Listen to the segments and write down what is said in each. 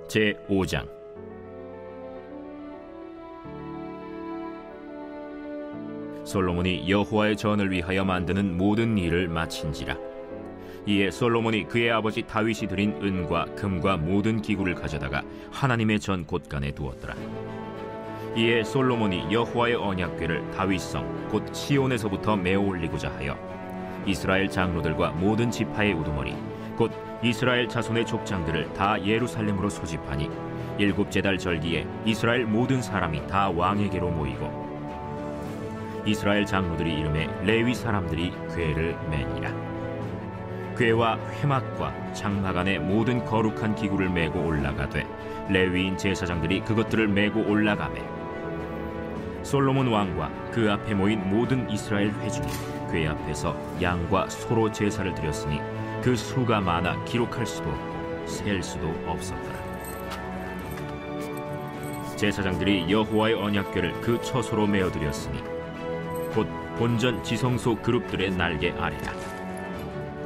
제5장. 솔로몬이 여호와의 전을 위하여 만드는 모든 일을 마친지라. 이에 솔로몬이 그의 아버지 다윗이 드린 은과 금과 모든 기구를 가져다가 하나님의 전 곳간에 두었더라. 이에 솔로몬이 여호와의 언약궤를 다윗성 곧 시온에서부터 메어 올리고자 하여 이스라엘 장로들과 모든 지파의 우두머리 곧 이스라엘 자손의 족장들을 다 예루살렘으로 소집하니 7째 달 절기에 이스라엘 모든 사람이 다 왕에게로 모이고 이스라엘 장로들이 이름에 레위 사람들이 궤를 매니라. 궤와 회막과 장막 안에 모든 거룩한 기구를 메고 올라가되 레위인 제사장들이 그것들을 메고 올라가매 솔로몬 왕과 그 앞에 모인 모든 이스라엘 회중이 궤 앞에서 양과 소로 제사를 드렸으니 그 수가 많아 기록할 수도 없고 셀 수도 없었더라. 제사장들이 여호와의 언약궤를 그 처소로 메어 드렸으니 곧 본전 지성소 그룹들의 날개 아래라.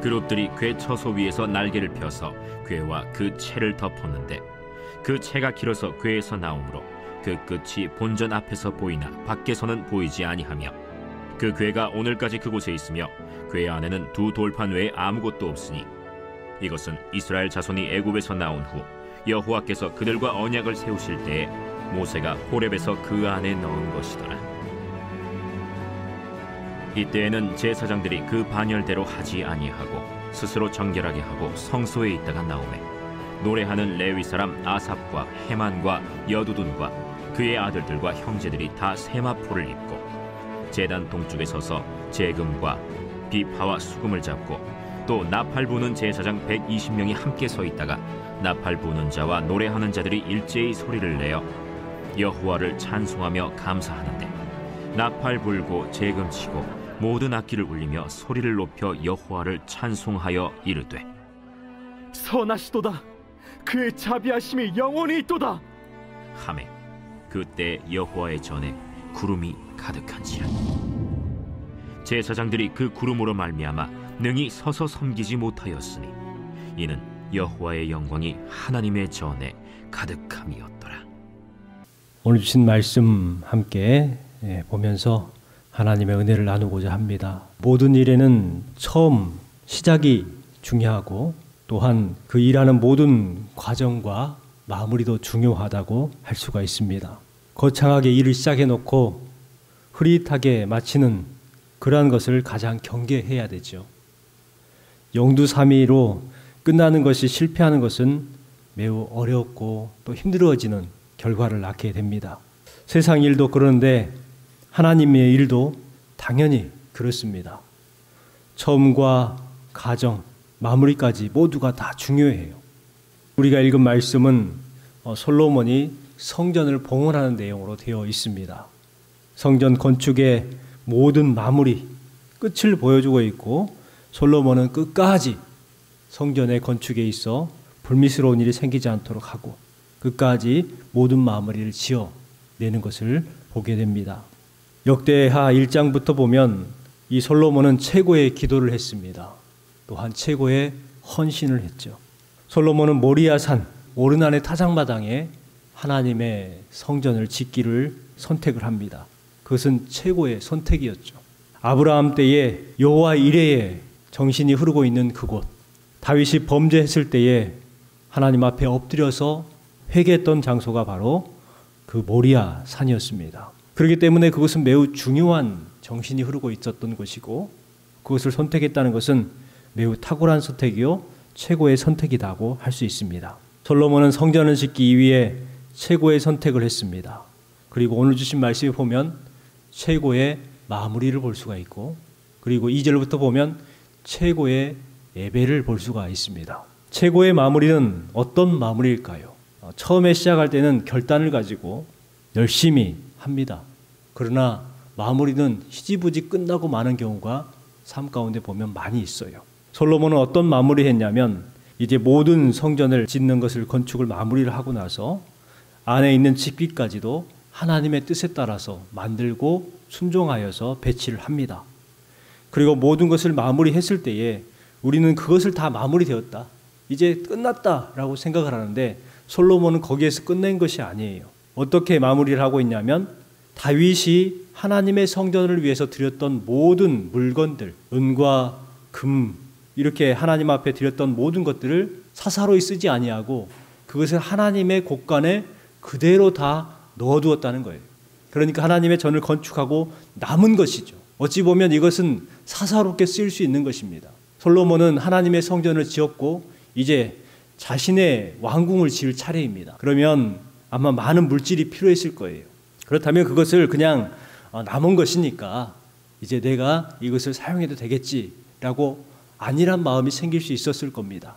그룹들이 궤 처소 위에서 날개를 펴서 궤와 그 채를 덮었는데 그 채가 길어서 궤에서 나오므로 그 끝이 본전 앞에서 보이나 밖에서는 보이지 아니하며 그 궤가 오늘까지 그곳에 있으며 궤 안에는 두 돌판 외에 아무것도 없으니 이것은 이스라엘 자손이 애굽에서 나온 후 여호와께서 그들과 언약을 세우실 때에 모세가 호렙에서 그 안에 넣은 것이더라. 이때에는 제사장들이 그 반열대로 하지 아니하고 스스로 정결하게 하고 성소에 있다가 나오매 노래하는 레위 사람 아삽과 헤만과 여두둔과 그의 아들들과 형제들이 다 세마포를 입고 제단 동쪽에 서서 제금과 비파와 수금을 잡고 또 나팔 부는 제사장 120명이 함께 서 있다가 나팔 부는 자와 노래하는 자들이 일제히 소리를 내어 여호와를 찬송하며 감사하는데 나팔 불고 제금 치고 모든 악기를 울리며 소리를 높여 여호와를 찬송하여 이르되 선하시도다. 그의 자비하심이 영원히 있도다 하매 그때 여호와의 전에 구름이 가득한지라. 제사장들이 그 구름으로 말미암아 능히 서서 섬기지 못하였으니 이는 여호와의 영광이 하나님의 전에 가득함이었더라. 오늘 주신 말씀 함께 보면서 하나님의 은혜를 나누고자 합니다. 모든 일에는 처음 시작이 중요하고 또한 그 일하는 모든 과정과 마무리도 중요하다고 할 수가 있습니다. 거창하게 일을 시작해 놓고 흐릿하게 마치는 그러한 것을 가장 경계해야 되죠. 영두삼위로 끝나는 것이 실패하는 것은 매우 어렵고 또 힘들어지는 결과를 낳게 됩니다. 세상 일도 그런데 하나님의 일도 당연히 그렇습니다. 처음과 가정, 마무리까지 모두가 다 중요해요. 우리가 읽은 말씀은 솔로몬이 성전을 봉헌하는 내용으로 되어 있습니다. 성전 건축의 모든 마무리, 끝을 보여주고 있고 솔로몬은 끝까지 성전의 건축에 있어 불미스러운 일이 생기지 않도록 하고 끝까지 모든 마무리를 지어내는 것을 보게 됩니다. 역대하 1장부터 보면 이 솔로몬은 최고의 기도를 했습니다. 또한 최고의 헌신을 했죠. 솔로몬은 모리아산 오르난의 타작마당에 하나님의 성전을 짓기를 선택을 합니다. 그것은 최고의 선택이었죠. 아브라함 때에 여호와 이레에 정신이 흐르고 있는 그곳, 다윗이 범죄했을 때에 하나님 앞에 엎드려서 회개했던 장소가 바로 그 모리아 산이었습니다. 그렇기 때문에 그것은 매우 중요한 정신이 흐르고 있었던 것이고 그것을 선택했다는 것은 매우 탁월한 선택이요 최고의 선택이라고 할 수 있습니다. 솔로몬은 성전을 짓기 위해 최고의 선택을 했습니다. 그리고 오늘 주신 말씀에 보면 최고의 마무리를 볼 수가 있고 그리고 2절부터 보면 최고의 예배를 볼 수가 있습니다. 최고의 마무리는 어떤 마무리일까요? 처음에 시작할 때는 결단을 가지고 열심히 합니다. 그러나 마무리는 희지부지 끝나고 마는 경우가 삶 가운데 보면 많이 있어요. 솔로몬은 어떤 마무리를 했냐면 이제 모든 성전을 짓는 것을 건축을 마무리를 하고 나서 안에 있는 집기까지도 하나님의 뜻에 따라서 만들고 순종하여서 배치를 합니다. 그리고 모든 것을 마무리했을 때에 우리는 그것을 다 마무리되었다, 이제 끝났다라고 생각을 하는데 솔로몬은 거기에서 끝낸 것이 아니에요. 어떻게 마무리를 하고 있냐면 다윗이 하나님의 성전을 위해서 드렸던 모든 물건들, 은과 금, 이렇게 하나님 앞에 드렸던 모든 것들을 사사로이 쓰지 아니하고 그것을 하나님의 곳간에 그대로 다 넣어두었다는 거예요. 그러니까 하나님의 전을 건축하고 남은 것이죠. 어찌 보면 이것은 사사롭게 쓰일 수 있는 것입니다. 솔로몬은 하나님의 성전을 지었고 이제 자신의 왕궁을 지을 차례입니다. 그러면 아마 많은 물질이 필요했을 거예요. 그렇다면 그것을 그냥 남은 것이니까 이제 내가 이것을 사용해도 되겠지라고 안일한 마음이 생길 수 있었을 겁니다.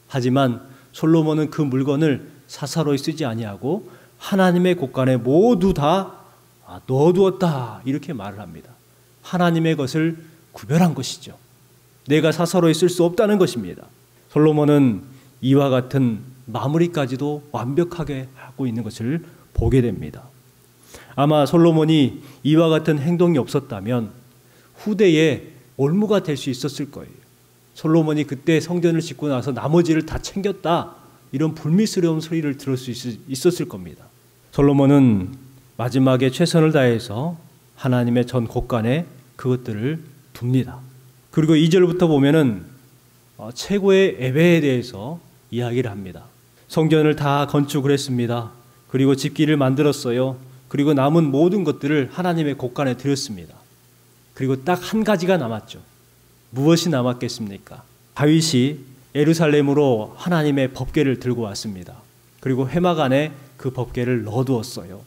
하지만 솔로몬은 그 물건을 사사로이 쓰지 아니하고 하나님의 곳간에 모두 다 넣어두었다 이렇게 말을 합니다. 하나님의 것을 구별한 것이죠. 내가 사사로이 쓸 수 없다는 것입니다. 솔로몬은 이와 같은 마무리까지도 완벽하게 하고 있는 것을 보게 됩니다. 아마 솔로몬이 이와 같은 행동이 없었다면 후대에 올무가 될 수 있었을 거예요. 솔로몬이 그때 성전을 짓고 나서 나머지를 다 챙겼다 이런 불미스러운 소리를 들을 수 있었을 겁니다. 솔로몬은 마지막에 최선을 다해서 하나님의 전 곳간에 그것들을 둡니다. 그리고 2절부터 보면은 최고의 예배에 대해서 이야기를 합니다. 성전을 다 건축을 했습니다. 그리고 집기를 만들었어요. 그리고 남은 모든 것들을 하나님의 곳간에 드렸습니다. 그리고 딱 한 가지가 남았죠. 무엇이 남았겠습니까? 다윗이 예루살렘으로 하나님의 법궤를 들고 왔습니다. 그리고 회막 안에 그 법궤를 넣어두었어요.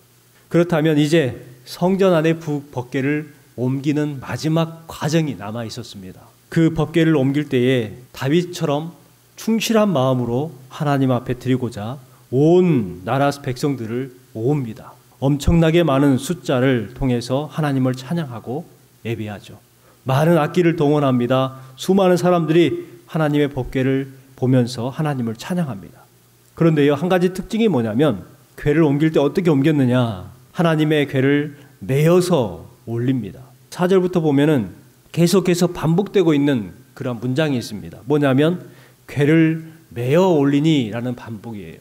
그렇다면 이제 성전 안에 법궤를 옮기는 마지막 과정이 남아 있었습니다. 그 법궤를 옮길 때에 다윗처럼 충실한 마음으로 하나님 앞에 드리고자 온 나라 백성들을 모읍니다. 엄청나게 많은 숫자를 통해서 하나님을 찬양하고 예배하죠. 많은 악기를 동원합니다. 수많은 사람들이 하나님의 법궤를 보면서 하나님을 찬양합니다. 그런데요, 한 가지 특징이 뭐냐면 궤를 옮길 때 어떻게 옮겼느냐? 하나님의 궤를 메어서 올립니다. 4절부터 보면은 계속해서 반복되고 있는 그런 문장이 있습니다. 뭐냐면 궤를 메어 올리니 라는 반복이에요.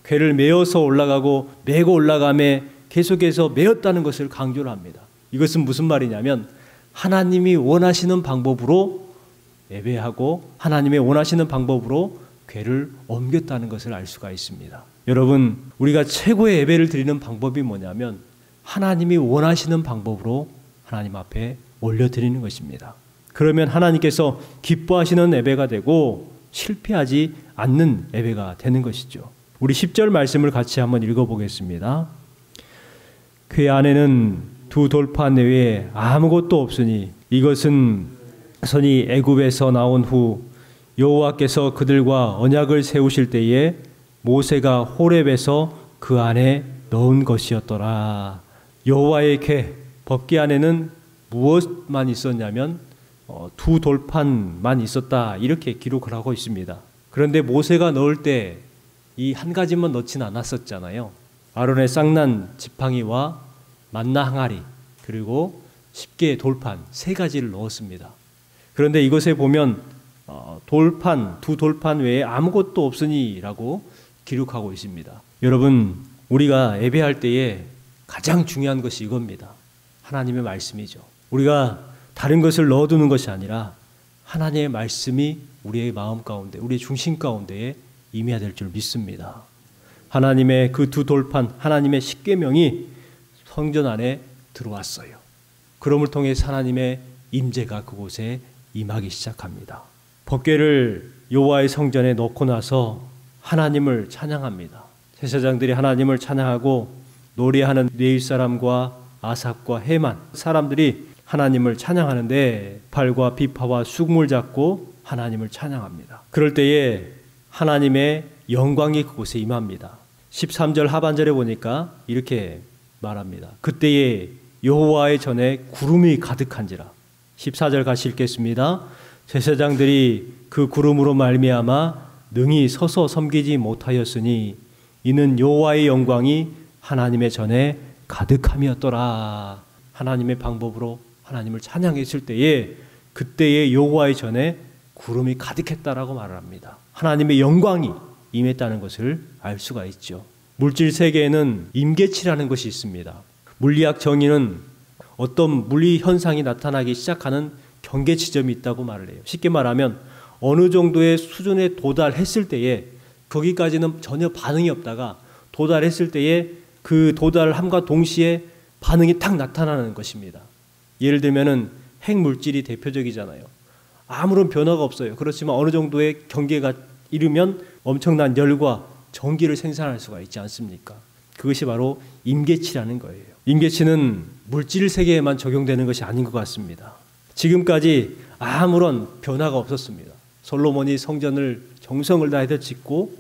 궤를 메어서 올라가고 메고 올라가며 계속해서 메었다는 것을 강조를 합니다. 이것은 무슨 말이냐면 하나님이 원하시는 방법으로 예배하고 하나님의 원하시는 방법으로 궤를 옮겼다는 것을 알 수가 있습니다. 여러분, 우리가 최고의 예배를 드리는 방법이 뭐냐면 하나님이 원하시는 방법으로 하나님 앞에 올려드리는 것입니다. 그러면 하나님께서 기뻐하시는 예배가 되고 실패하지 않는 예배가 되는 것이죠. 우리 10절 말씀을 같이 한번 읽어보겠습니다. 궤 안에는 두 돌판 외에 아무것도 없으니 이것은 선이 애굽에서 나온 후 여호와께서 그들과 언약을 세우실 때에 모세가 호렙에서 그 안에 넣은 것이었더라. 여호와의 궤, 법궤 안에는 무엇만 있었냐면 두 돌판만 있었다 이렇게 기록을 하고 있습니다. 그런데 모세가 넣을 때 이 한 가지만 넣지는 않았었잖아요. 아론의 쌍난 지팡이와 만나 항아리 그리고 10개의 돌판 세 가지를 넣었습니다. 그런데 이것에 보면 두 돌판 외에 아무것도 없으니 라고 기록하고 있습니다. 여러분, 우리가 예배할 때에 가장 중요한 것이 이겁니다. 하나님의 말씀이죠. 우리가 다른 것을 넣어두는 것이 아니라 하나님의 말씀이 우리의 마음 가운데, 우리의 중심 가운데에 임해야 될 줄 믿습니다. 하나님의 그 두 돌판, 하나님의 십계명이 성전 안에 들어왔어요. 그럼을 통해 하나님의 임재가 그곳에 임하기 시작합니다. 법궤를 여호와의 성전에 넣고 나서 하나님을 찬양합니다. 제사장들이 하나님을 찬양하고 노래하는 레위 사람과 아삽과 헤만 사람들이 하나님을 찬양하는데 팔과 비파와 수금을 잡고 하나님을 찬양합니다. 그럴 때에 하나님의 영광이 그곳에 임합니다. 13절 하반절에 보니까 이렇게 말합니다. 그때에 여호와의 전에 구름이 가득한지라. 14절 같이 읽겠습니다. 제사장들이 그 구름으로 말미암아 능히 서서 섬기지 못하였으니 이는 여호와의 영광이 하나님의 전에 가득함이었더라. 하나님의 방법으로 하나님을 찬양했을 때에 그때의 여호와의 전에 구름이 가득했다라고 말을 합니다. 하나님의 영광이 임했다는 것을 알 수가 있죠. 물질 세계에는 임계치라는 것이 있습니다. 물리학 정의는 어떤 물리 현상이 나타나기 시작하는 경계 지점이 있다고 말을 해요. 쉽게 말하면 어느 정도의 수준에 도달했을 때에 거기까지는 전혀 반응이 없다가 도달했을 때에 그 도달함과 동시에 반응이 탁 나타나는 것입니다. 예를 들면은 핵물질이 대표적이잖아요. 아무런 변화가 없어요. 그렇지만 어느 정도의 경계가 이르면 엄청난 열과 전기를 생산할 수가 있지 않습니까? 그것이 바로 임계치라는 거예요. 임계치는 물질 세계에만 적용되는 것이 아닌 것 같습니다. 지금까지 아무런 변화가 없었습니다. 솔로몬이 성전을 정성을 다해서 짓고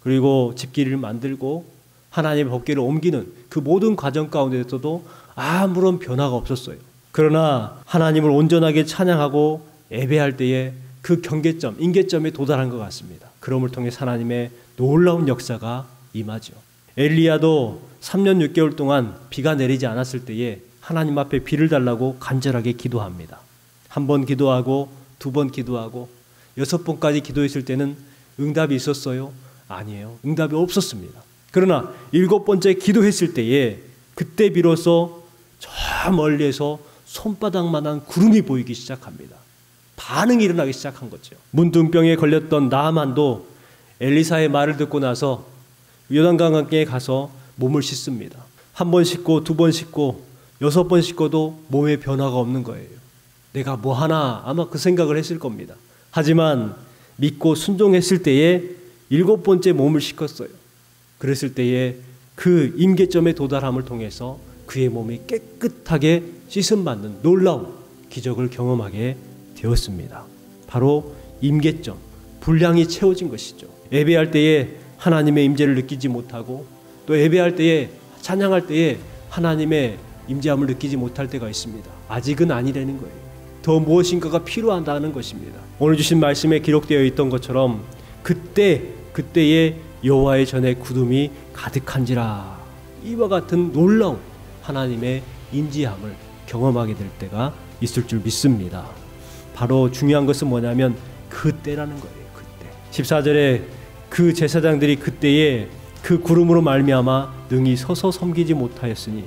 그리고 집기를 만들고 하나님의 법궤를 옮기는 그 모든 과정 가운데서도 아무런 변화가 없었어요. 그러나 하나님을 온전하게 찬양하고 예배할 때에 그 경계점, 임계점에 도달한 것 같습니다. 그럼을 통해 하나님의 놀라운 역사가 임하죠. 엘리야도 3년 6개월 동안 비가 내리지 않았을 때에 하나님 앞에 비를 달라고 간절하게 기도합니다. 한 번 기도하고 2번 기도하고 6번까지 기도했을 때는 응답이 있었어요? 아니에요. 응답이 없었습니다. 그러나 7번째 기도했을 때에 그때 비로소 저 멀리에서 손바닥만한 구름이 보이기 시작합니다. 반응이 일어나기 시작한 거죠. 문둥병에 걸렸던 나아만도 엘리사의 말을 듣고 나서 요단강에 가서 몸을 씻습니다. 1번 씻고 2번 씻고 6번 씻고도 몸에 변화가 없는 거예요. 내가 뭐 하나 아마 그 생각을 했을 겁니다. 하지만 믿고 순종했을 때에 7번째 몸을 씻었어요. 그랬을 때에 그 임계점에 도달함을 통해서 그의 몸이 깨끗하게 씻음받는 놀라운 기적을 경험하게 되었습니다. 바로 임계점, 분량이 채워진 것이죠. 예배할 때에 하나님의 임재를 느끼지 못하고 또 예배할 때에 찬양할 때에 하나님의 임재함을 느끼지 못할 때가 있습니다. 아직은 아니라는 거예요. 더 무엇인가가 필요하다는 것입니다. 오늘 주신 말씀에 기록되어 있던 것처럼 그때의 여호와의 전에 구름이 가득한지라 이와 같은 놀라운 하나님의 임재함을 경험하게 될 때가 있을 줄 믿습니다. 바로 중요한 것은 뭐냐면 그때라는 거예요. 그때 14절에 그 제사장들이 그때에 그 구름으로 말미암아 능히 서서 섬기지 못하였으니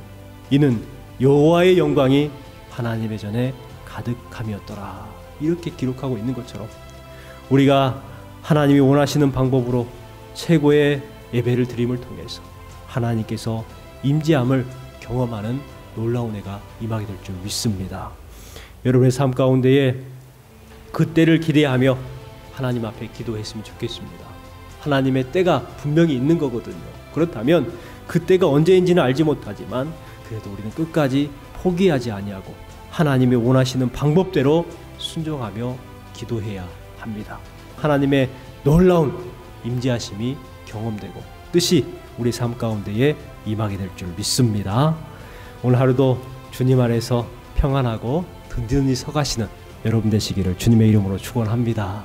이는 여호와의 영광이 하나님의 전에 가득함이었더라. 이렇게 기록하고 있는 것처럼 우리가 하나님이 원하시는 방법으로 최고의 예배를 드림을 통해서 하나님께서 임재함을 경험하는 놀라운 해가 임하게 될 줄 믿습니다. 여러분의 삶 가운데에 그때를 기대하며 하나님 앞에 기도했으면 좋겠습니다. 하나님의 때가 분명히 있는 거거든요. 그렇다면 그때가 언제인지는 알지 못하지만 그래도 우리는 끝까지 포기하지 아니하고 하나님이 원하시는 방법대로 순종하며 기도해야 합니다. 하나님의 놀라운 임재하심이 경험되고 뜻이 우리 삶 가운데에 임하게 될 줄 믿습니다. 오늘 하루도 주님 안에서 평안하고 든든히 서가시는 여러분 되시기를 주님의 이름으로 축원합니다.